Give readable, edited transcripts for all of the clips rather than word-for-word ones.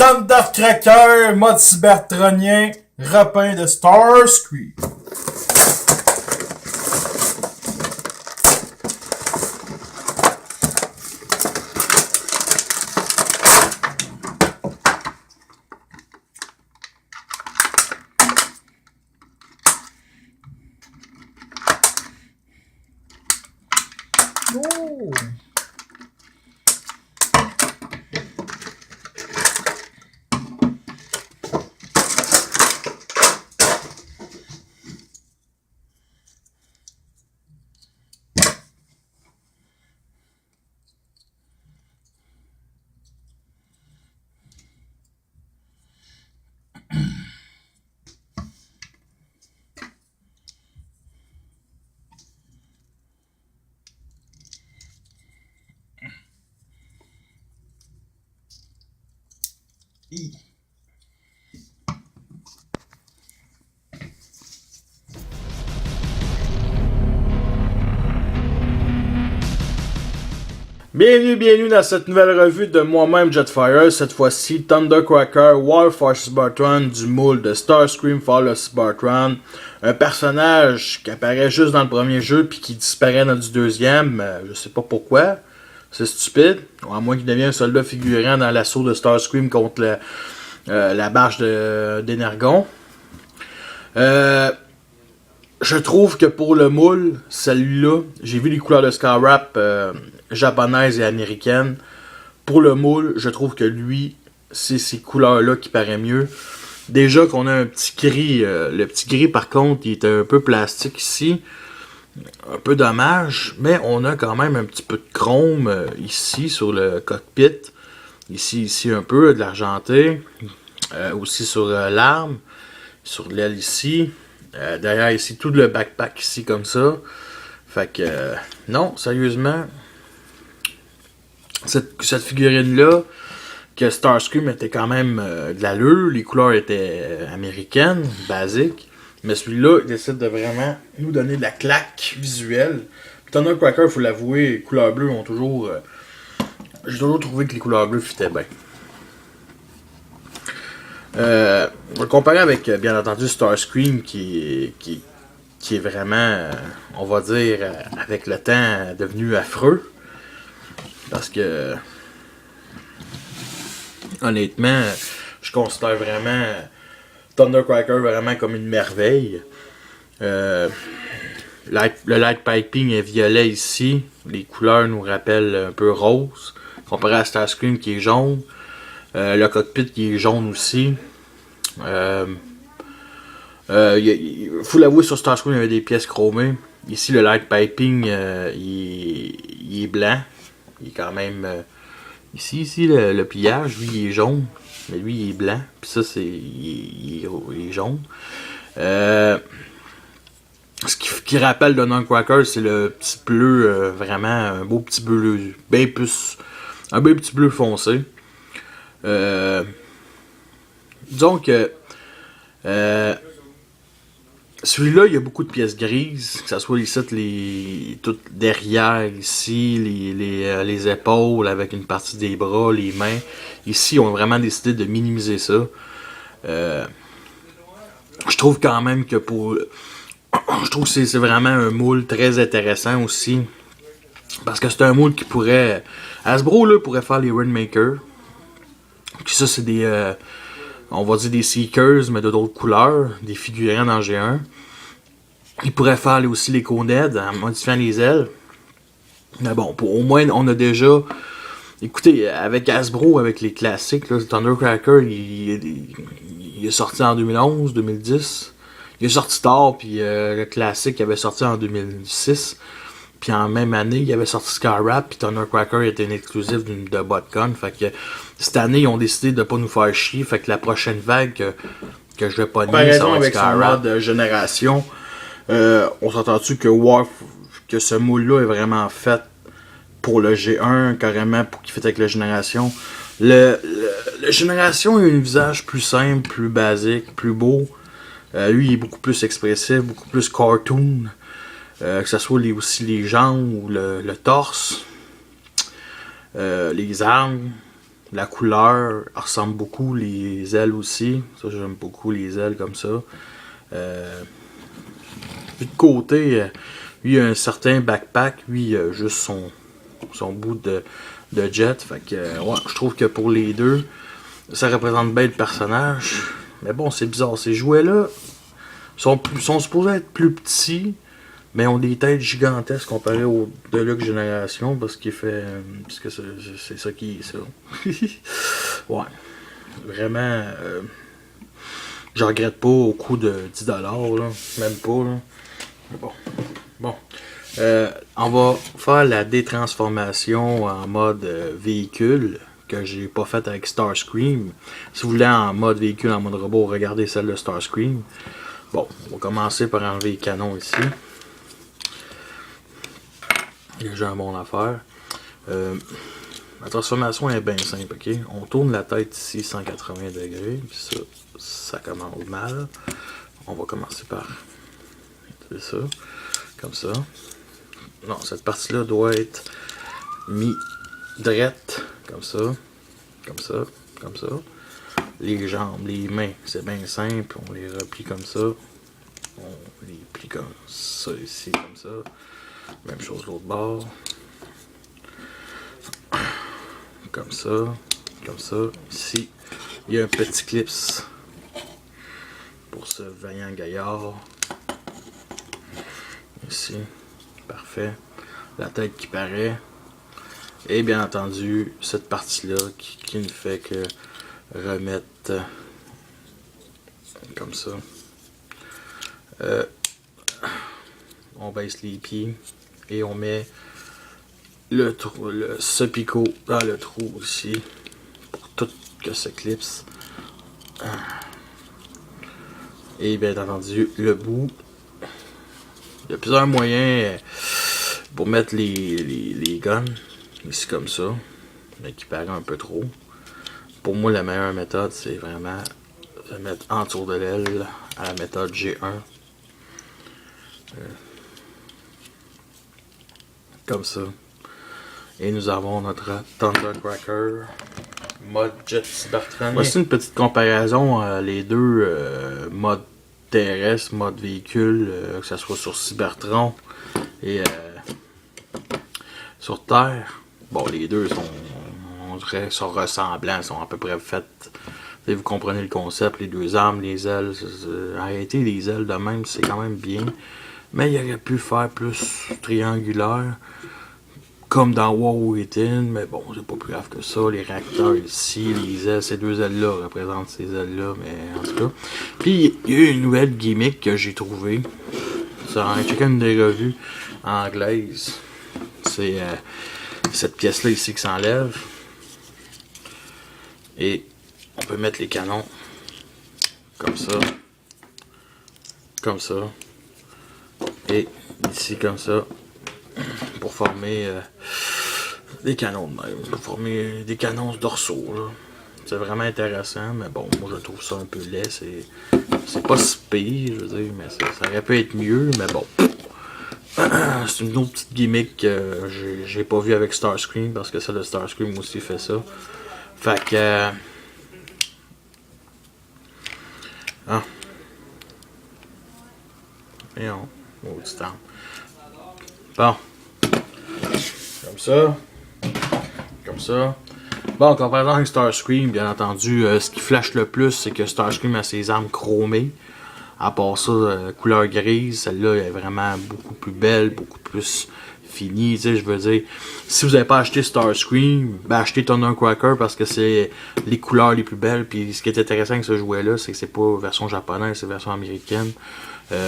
Thundercracker, mode cybertronien, repeint de Starscream. Oh. Bienvenue dans cette nouvelle revue de moi-même Jetfire, cette fois-ci Thundercracker War for Cybertron du moule de Starscream Fall of Cybertron, un personnage qui apparaît juste dans le premier jeu puis qui disparaît dans du deuxième, je sais pas pourquoi, c'est stupide, à moins qu'il devienne un soldat figurant dans l'assaut de Starscream contre la barge d'Energon. Je trouve que pour le moule, celui-là, j'ai vu les couleurs de Skywrap japonaises et américaines. Pour le moule, je trouve que lui, c'est ces couleurs-là qui paraît mieux. Déjà qu'on a un petit gris, le petit gris par contre, il est un peu plastique ici. Un peu dommage, mais on a quand même un petit peu de chrome ici sur le cockpit. Ici un peu de l'argenté. Aussi sur l'arme, sur l'aile ici. Derrière ici, tout le backpack ici comme ça. Fait que, non, sérieusement, cette figurine-là, que Starscream était quand même de l'allure, les couleurs étaient américaines, basiques, mais celui-là, il décide de vraiment nous donner de la claque visuelle. Thundercracker, il faut l'avouer, les couleurs bleues ont toujours... j'ai toujours trouvé que les couleurs bleues fitaient bien. On va le comparer avec, bien entendu, Starscream qui est vraiment, on va dire, avec le temps, devenu affreux. Parce que, honnêtement, je considère vraiment Thundercracker vraiment comme une merveille. Le light piping est violet ici. Les couleurs nous rappellent un peu rose. Comparé à Starscream qui est jaune. Le cockpit qui est jaune aussi. Faut l'avouer, sur Starscream il y avait des pièces chromées. Ici le light piping il est blanc. Il est quand même ici le pliage, lui il est jaune. Mais lui il est blanc. Puis ça il est jaune. Ce qui rappelle Thundercracker, c'est le petit bleu, vraiment un beau petit bleu, un beau petit bleu foncé. Disons que celui-là, il y a beaucoup de pièces grises, que ce soit tout derrière ici, les épaules avec une partie des bras, les mains. Ici, on a vraiment décidé de minimiser ça. Je trouve quand même que je trouve que c'est vraiment un moule très intéressant aussi. Parce que c'est un moule qui pourrait... Hasbro là, pourrait faire les Rainmaker. Puis ça, c'est des... on va dire des Seekers, mais de d'autres couleurs. Des figurants dans G1. Il pourrait faire aussi les Coned en modifiant les ailes. Mais bon, au moins, on a déjà... Écoutez, avec Hasbro, avec les classiques, là, Thundercracker, il est sorti en 2011, 2010. Il est sorti tard, puis le classique avait sorti en 2006. Puis en même année, il avait sorti Skywrap, puis Thundercracker était une exclusive de BotCon. Fait que cette année, ils ont décidé de pas nous faire chier. Fait que la prochaine vague que je vais pas nier, ça va être Skywrap de génération. On s'entend-tu que ce moule-là est vraiment fait pour le G1, carrément, pour qu'il fasse avec la génération. La génération a un visage plus simple, plus basique, plus beau. Lui, il est beaucoup plus expressif, beaucoup plus cartoon. Que ce soit aussi les jambes ou le torse. Les armes. La couleur ressemble beaucoup, les ailes aussi. Ça, j'aime beaucoup les ailes comme ça. Puis de côté, lui, il a un certain backpack. Lui, il a juste son bout de jet. Fait que, ouais, je trouve que pour les deux, ça représente bien le personnage. Mais bon, c'est bizarre. Ces jouets-là sont supposés être plus petits, mais ont des têtes gigantesques comparées aux Deluxe Génération parce qu'il fait. Parce que c'est ça qui est ça. Ouais. Vraiment. Je regrette pas au coût de 10$, là. Même pas, là. Bon. On va faire la détransformation en mode véhicule que j'ai pas fait avec Starscream. Si vous voulez en mode véhicule, en mode robot, regardez celle de Starscream. Bon, on va commencer par enlever les canons ici. J'ai un bon affaire. La transformation est bien simple, ok? On tourne la tête ici 180 degrés, puis ça commence mal. On va commencer par ça, comme ça. Non, cette partie-là doit être mis drette, comme ça, comme ça, comme ça. Les jambes, les mains, c'est bien simple. On les replie comme ça. On les plie comme ça ici, comme ça. Même chose de l'autre bord. Comme ça, comme ça. Ici, il y a un petit clips pour ce vaillant gaillard. Ici, parfait. La tête qui paraît. Et bien entendu, cette partie-là qui ne fait que remettre comme ça. On baisse les pieds et on met ce picot dans le trou aussi pour tout que ce clips. Et bien entendu, le bout. Il y a plusieurs moyens pour mettre les guns. Ici comme ça. Mais qui paraît un peu trop. Pour moi, la meilleure méthode, c'est vraiment de mettre en dessous de l'aile à la méthode G1. Comme ça. Et nous avons notre Thundercracker mode jet cybertronien. Voici une petite comparaison les deux modes terrestre, mode véhicule, que ce soit sur Cybertron et sur Terre. Bon, les deux sont ressemblants, sont à peu près faits. Vous comprenez le concept, les deux armes, les ailes. Arrêter les ailes de même, c'est quand même bien. Mais il aurait pu faire plus triangulaire, comme dans War Within, mais bon, c'est pas plus grave que ça. Les réacteurs ici, les ailes, ces deux ailes-là représentent ces ailes-là, mais en tout cas. Puis, il y a eu une nouvelle gimmick que j'ai trouvée. Ça en chacun une des revues anglaises. C'est cette pièce-là ici qui s'enlève. Et on peut mettre les canons comme ça. Comme ça. Et ici comme ça. Pour former des canons de même. Pour former des canons dorsaux. C'est vraiment intéressant, mais bon, moi je trouve ça un peu laid. C'est pas si pire, je veux dire, mais ça aurait pu être mieux, mais bon. C'est une autre petite gimmick que j'ai pas vu avec Starscream, parce que celle de Starscream aussi fait ça. Fait que... Et on... Oh, du temps. Bon. Comme ça. Comme ça. Bon, en comparaison avec Starscream, bien entendu, ce qui flash le plus, c'est que Starscream a ses armes chromées. À part ça, couleur grise, celle-là est vraiment beaucoup plus belle, beaucoup plus finie. Tu sais, je veux dire, si vous n'avez pas acheté Starscream, ben achetez Thundercracker parce que c'est les couleurs les plus belles. Puis ce qui est intéressant avec ce jouet-là, c'est que c'est pas version japonaise, c'est version américaine.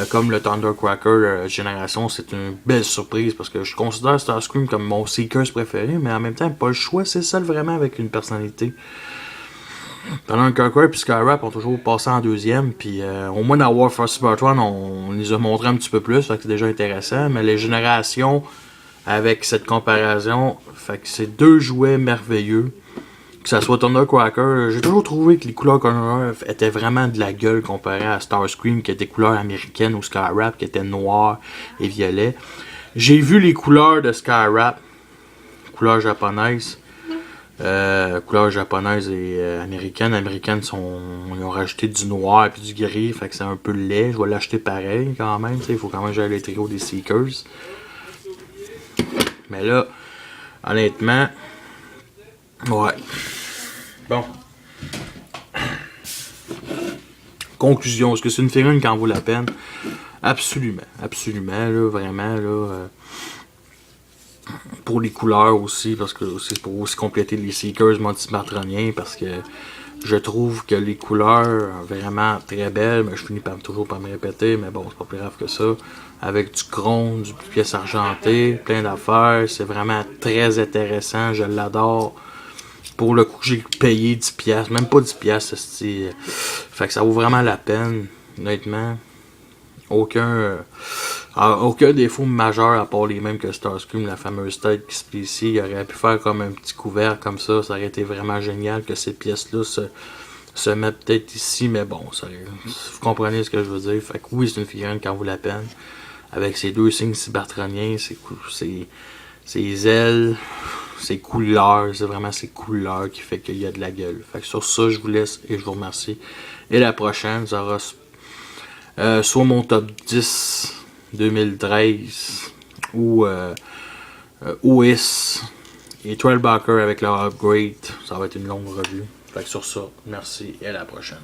Comme le Thundercracker Génération, c'est une belle surprise parce que je considère Starscream comme mon Seekers préféré, mais en même temps, pas le choix, c'est seul vraiment avec une personnalité. Thundercracker et Skywrap ont toujours passé en deuxième, puis au moins dans War for Cybertron, on les a montré un petit peu plus, fait que c'est déjà intéressant, mais les générations, avec cette comparaison, fait que c'est deux jouets merveilleux. Que ça soit Thundercracker, j'ai toujours trouvé que les couleurs Color étaient vraiment de la gueule comparé à Starscream qui était couleur américaine ou Skywrap qui était noir et violet. J'ai vu les couleurs de Skywrap, couleur japonaise. Couleur japonaise et américaine. Américaine, ils ont rajouté du noir et du gris, fait que c'est un peu laid. Je vais l'acheter pareil quand même. Il faut quand même gérer les tricots des Seekers. Mais là, honnêtement, ouais. Bon. Conclusion, est-ce que c'est une figurine qui en vaut la peine? Absolument, absolument, là, vraiment, là. Pour les couleurs aussi, parce que c'est pour aussi compléter les Seekers multimatroniens, parce que je trouve que les couleurs vraiment très belles, mais je finis toujours par me répéter, mais bon, c'est pas plus grave que ça. Avec du chrome, du pièces argentées, plein d'affaires, c'est vraiment très intéressant, je l'adore. Pour le coup, j'ai payé 10$, même pas 10$, fait que ça vaut vraiment la peine, honnêtement. Aucun défaut majeur à part les mêmes que Starscream, la fameuse tête qui se plie ici. Il aurait pu faire comme un petit couvert comme ça aurait été vraiment génial que ces pièces-là se mettent peut-être ici, mais bon, vous comprenez ce que je veux dire. Fait que oui, c'est une figurine qui en vaut la peine. Avec ses deux signes cybertroniens, ses ailes, ses couleurs, c'est vraiment ses couleurs qui fait qu'il y a de la gueule. Fait que sur ça, je vous laisse et je vous remercie. Et la prochaine, ça aura soit mon top 10 2013 ou OIS et Trailbacker avec leur upgrade. Ça va être une longue revue. Fait que sur ça, merci et à la prochaine.